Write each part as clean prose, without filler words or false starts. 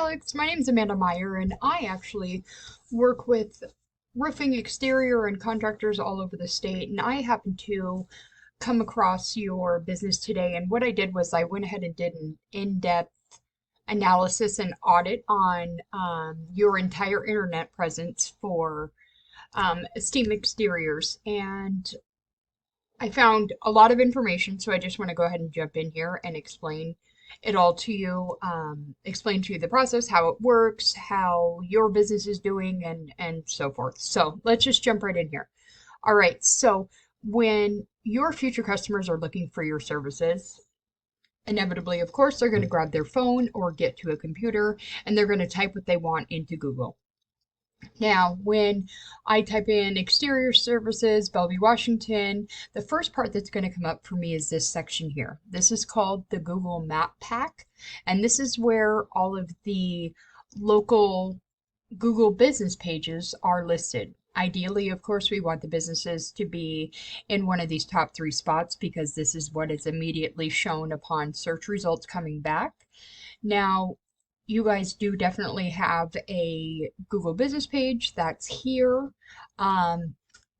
Alex. My name is Amanda Meyer, and I actually work with roofing exterior and contractors all over the state. And I happened to come across your business today. And what I did was I went ahead and did an in-depth analysis and audit on your entire internet presence for Esteem Exteriors. And I found a lot of information, so I just want to go ahead and jump in here and explain it all to you, explain to you the process, how it works, how your business is doing, and so forth. So let's just jump right in here. All right, so when your future customers are looking for your services, inevitably, of course, they're going to grab their phone or get to a computer and they're going to type what they want into Google. Now, when I type in exterior services, Bellevue, Washington, the first part that's going to come up for me is this section here. This is called the Google Map Pack, and this is where all of the local Google business pages are listed. Ideally, of course, we want the businesses to be in one of these top three spots because this is what is immediately shown upon search results coming back. Now, you guys do definitely have a Google business page that's here.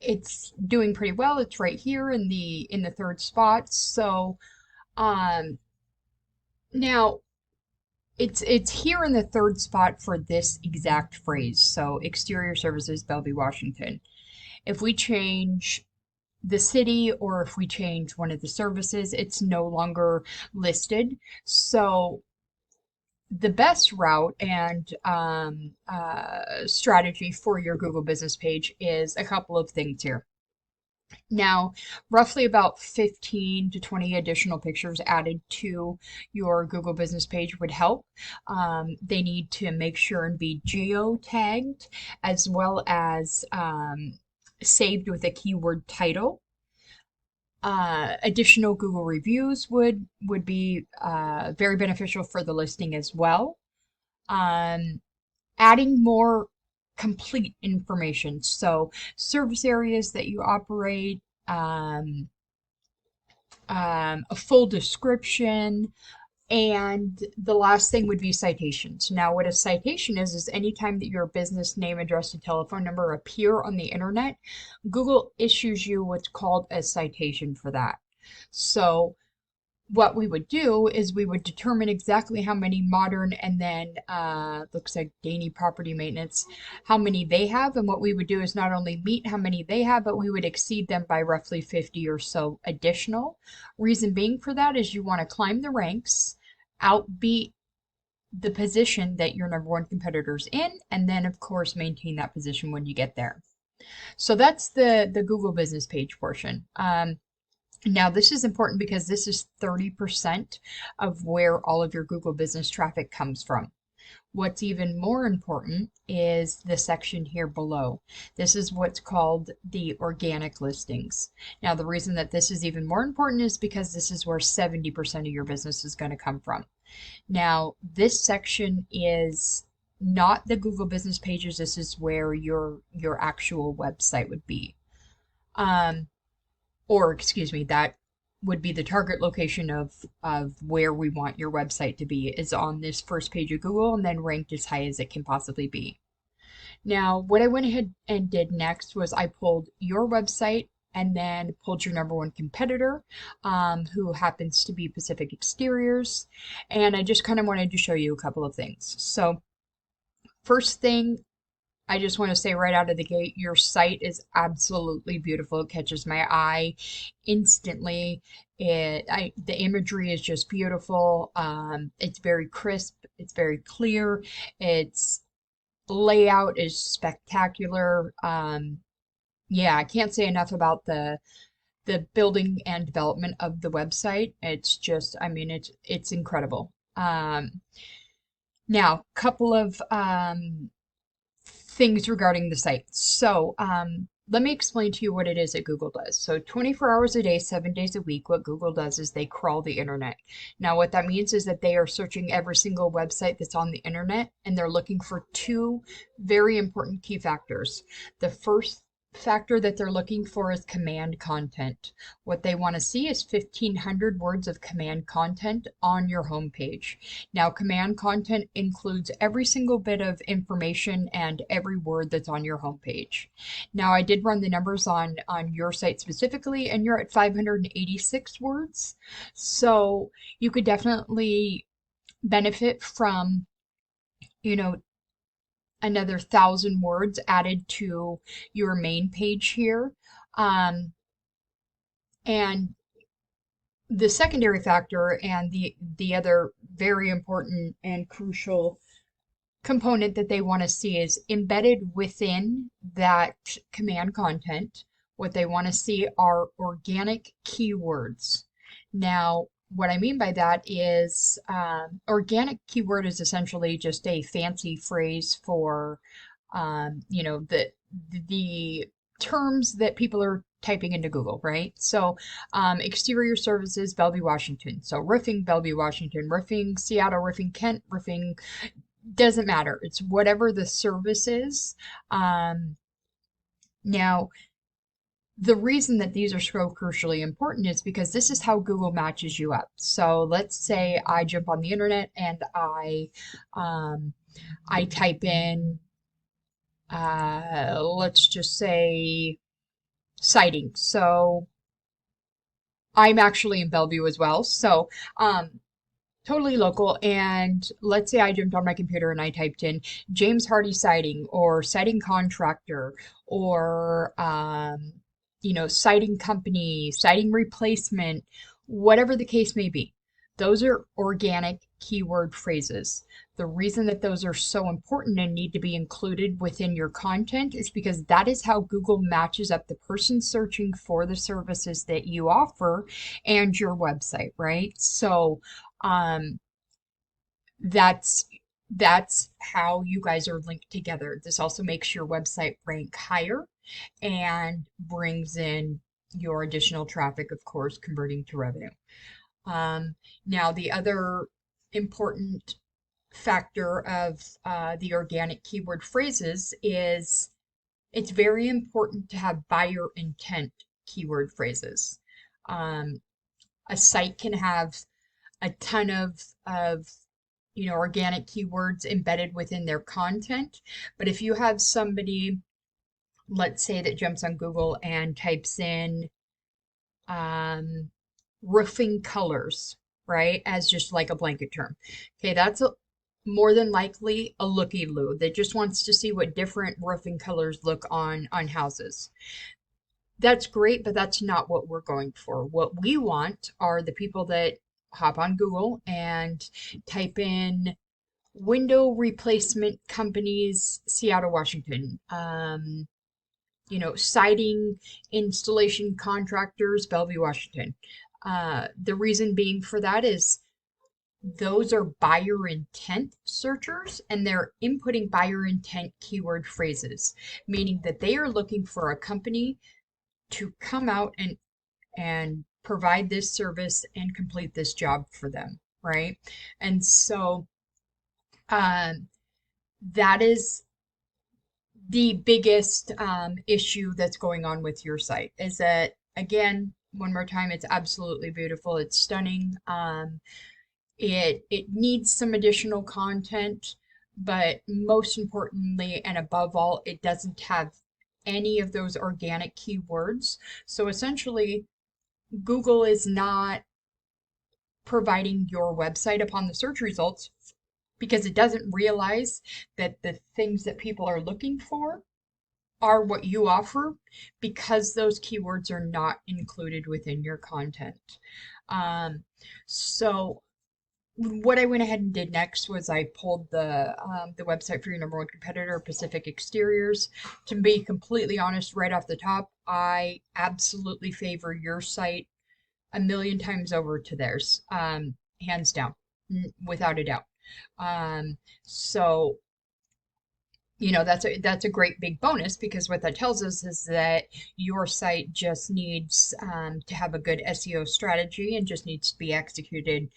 It's doing pretty well. It's right here in the third spot. So now it's here in the third spot for this exact phrase. So exterior services, Bellevue, Washington. If we change the city or if we change one of the services, it's no longer listed. So the best route and strategy for your Google business page is a couple of things here. Now, roughly about 15 to 20 additional pictures added to your Google business page would help. They need to make sure and be geo-tagged as well as saved with a keyword title. Additional Google reviews would be very beneficial for the listing as well. Adding more complete information, so service areas that you operate, a full description, and the last thing would be citations. Now, what a citation is anytime that your business name, address, and telephone number appear on the internet, Google issues you what's called a citation for that. So what we would do is we would determine exactly how many modern and then looks like Danny Property Maintenance, how many they have. And what we would do is not only meet how many they have, but we would exceed them by roughly 50 or so additional. Reason being for that is you want to climb the ranks, outbeat the position that your number one competitor's in, and then of course maintain that position when you get there. So that's the Google business page portion. Now, this is important because this is 30% of where all of your Google business traffic comes from. What's even more important is the section here below. This is what's called the organic listings. Now, the reason that this is even more important is because this is where 70% of your business is going to come from. Now, this section is not the Google business pages. This is where your actual website would be. Or excuse me, that would be the target location of where we want your website to be, is on this first page of Google and then ranked as high as it can possibly be. Now, what I went ahead and did next was I pulled your website and then pulled your number one competitor, who happens to be Pacific Exteriors, and I just kind of wanted to show you a couple of things. So first thing, I just want to say right out of the gate, your site is absolutely beautiful. It catches my eye instantly. The imagery is just beautiful. It's very crisp. It's very clear. Its layout is spectacular. Yeah, I can't say enough about the building and development of the website. It's just, I mean, it's incredible. Now, couple of things regarding the site. So let me explain to you what it is that Google does. So 24 hours a day, 7 days a week, what Google does is they crawl the internet. Now what that means is that they are searching every single website that's on the internet, and they're looking for two very important key factors. The factor that they're looking for is command content. What they want to see is 1,500 words of command content on your homepage. Now, command content includes every single bit of information and every word that's on your homepage. Now, I did run the numbers on your site specifically, and you're at 586 words. So you could definitely benefit from, you know, another 1,000 words added to your main page here. Um, and the secondary factor and the other very important and crucial component that they want to see is embedded within that command content. What they want to see are organic keywords. Now, what I mean by that is organic keyword is essentially just a fancy phrase for, the terms that people are typing into Google, right? So, exterior services, Bellevue, Washington. So, roofing, Bellevue, Washington, roofing, Seattle, roofing, Kent, roofing, doesn't matter. It's whatever the service is. Now, the reason that these are so crucially important is because this is how Google matches you up. So let's say I jump on the internet and I type in, let's just say siding. So I'm actually in Bellevue as well. So totally local. And let's say I jumped on my computer and I typed in James Hardy siding or siding contractor or siding company, siding replacement, whatever the case may be. Those are organic keyword phrases. The reason that those are so important and need to be included within your content is because that is how Google matches up the person searching for the services that you offer and your website, right? So, um, that's that's how you guys are linked together. This also makes your website rank higher and brings in your additional traffic, of course, converting to revenue. Now, the other important factor of the organic keyword phrases is it's very important to have buyer intent keyword phrases. Um, a site can have a ton of organic keywords embedded within their content, but if you have somebody, let's say, that jumps on Google and types in um, roofing colors, right, as just like a blanket term. Okay, that's more than likely a looky-loo that just wants to see what different roofing colors look on houses. That's great, but that's not what we're going for. What we want are the people that hop on Google and type in window replacement companies, Seattle, Washington. Siding installation contractors, Bellevue, Washington. The reason being for that is those are buyer intent searchers and they're inputting buyer intent keyword phrases, meaning that they are looking for a company to come out and provide this service and complete this job for them, right? And so um, that is the biggest issue that's going on with your site is that, again, one more time, it's absolutely beautiful. It's stunning. It needs some additional content, but most importantly and above all, it doesn't have any of those organic keywords. So essentially, Google is not providing your website upon the search results because it doesn't realize that the things that people are looking for are what you offer because those keywords are not included within your content. So what I went ahead and did next was I pulled the website for your number one competitor, Pacific Exteriors. To be completely honest, right off the top, I absolutely favor your site a million times over to theirs, hands down, without a doubt. So that's a great big bonus because what that tells us is that your site just needs to have a good SEO strategy and just needs to be executed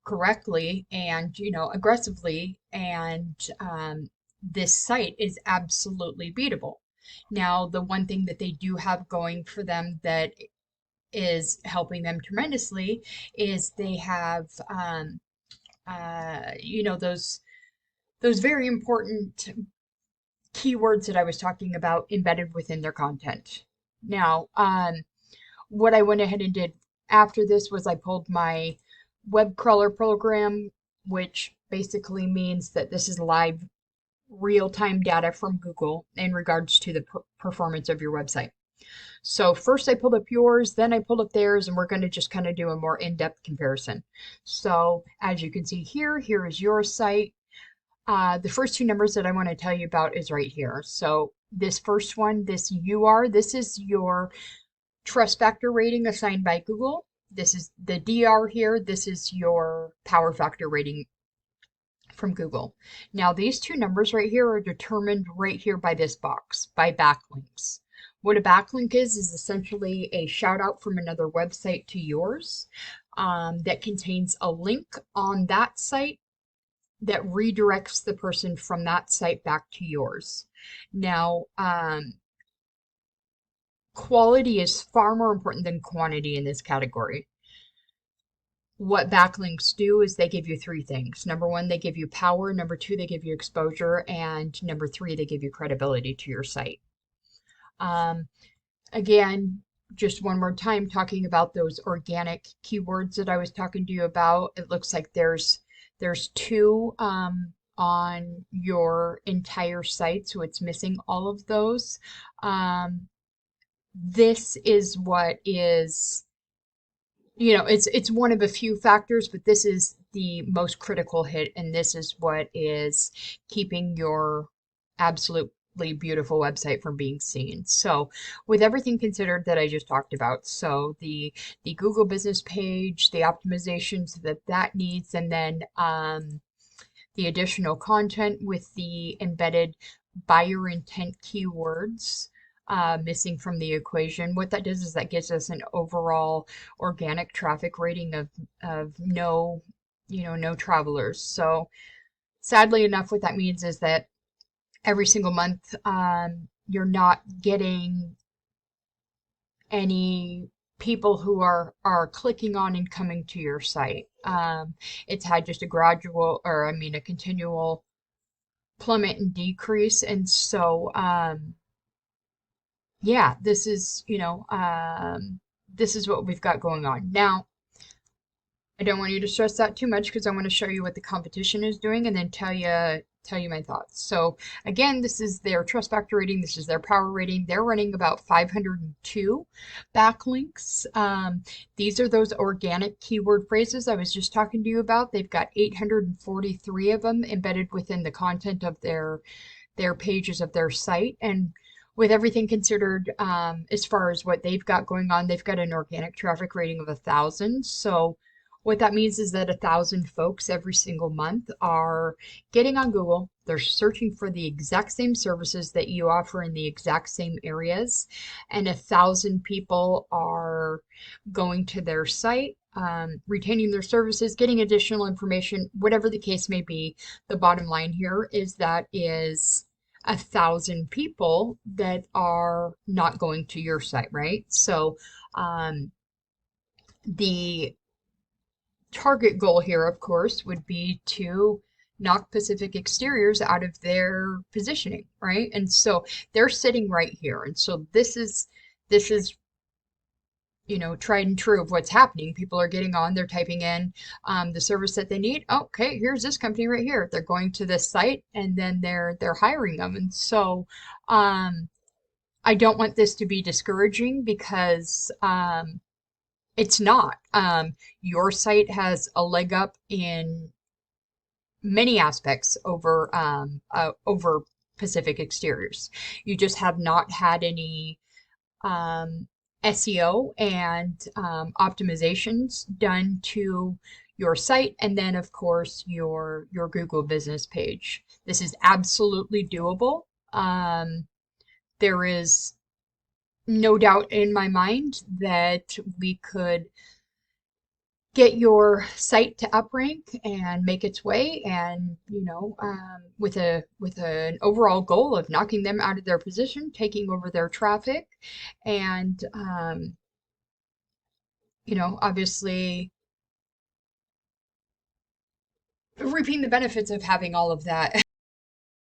correctly and aggressively, and this site is absolutely beatable. Now, the one thing that they do have going for them that is helping them tremendously is they have, those very important keywords that I was talking about embedded within their content. Now, what I went ahead and did after this was I pulled my web crawler program, which basically means that this is live real-time data from Google in regards to the performance of your website. So first I pulled up yours, then I pulled up theirs, and we're going to just kind of do a more in-depth comparison. So as you can see here, here is your site. The first two numbers that I want to tell you about is right here. So this first one, this UR, this is your trust factor rating assigned by Google. This is the DR here. This is your power factor rating from Google. Now these two numbers right here are determined right here by this box, by backlinks. What a backlink is essentially a shout out from another website to yours that contains a link on that site that redirects the person from that site back to yours. Now, quality is far more important than quantity in this category. What backlinks do is they give you three things. Number one, they give you power. Number two, they give you exposure. And number three, they give you credibility to your site. Again, just one more time, talking about those organic keywords that I was talking to you about. It looks like there's two on your entire site, so it's missing all of those. This is what is, it's one of a few factors, but this is the most critical hit, and this is what is keeping your absolutely beautiful website from being seen. So with everything considered that I just talked about, so the Google business page, the optimizations that needs, and then the additional content with the embedded buyer intent keywords missing from the equation. What that does is that gives us an overall organic traffic rating of no, no travelers. So sadly enough, what that means is that every single month you're not getting any people who are clicking on and coming to your site. It's had just a continual plummet and decrease. And so, yeah, this is what we've got going on. Now, I don't want you to stress that too much because I want to show you what the competition is doing and then tell you my thoughts. So again, this is their trust factor rating. This is their power rating. They're running about 502 backlinks. These are those organic keyword phrases I was just talking to you about. They've got 843 of them embedded within the content of their pages of their site. And with everything considered, as far as what they've got going on, they've got an organic traffic rating of 1,000. So what that means is that 1,000 folks every single month are getting on Google. They're searching for the exact same services that you offer in the exact same areas. And 1,000 people are going to their site, retaining their services, getting additional information, whatever the case may be. The bottom line here is that is 1,000 people that are not going to your site, right? So the target goal here, of course, would be to knock Pacific Exteriors out of their positioning, right? And so they're sitting right here. And so this is tried and true of what's happening. People are getting on, they're typing in the service that they need. Oh, okay, here's this company right here. They're going to this site and then they're hiring them. And so I don't want this to be discouraging because it's not. Your site has a leg up in many aspects over Pacific Exteriors. You just have not had any SEO and optimizations done to your site, and then of course your Google business page. This is absolutely doable. There is no doubt in my mind that we could get your site to uprank and make its way, and with an overall goal of knocking them out of their position, taking over their traffic, and obviously reaping the benefits of having all of that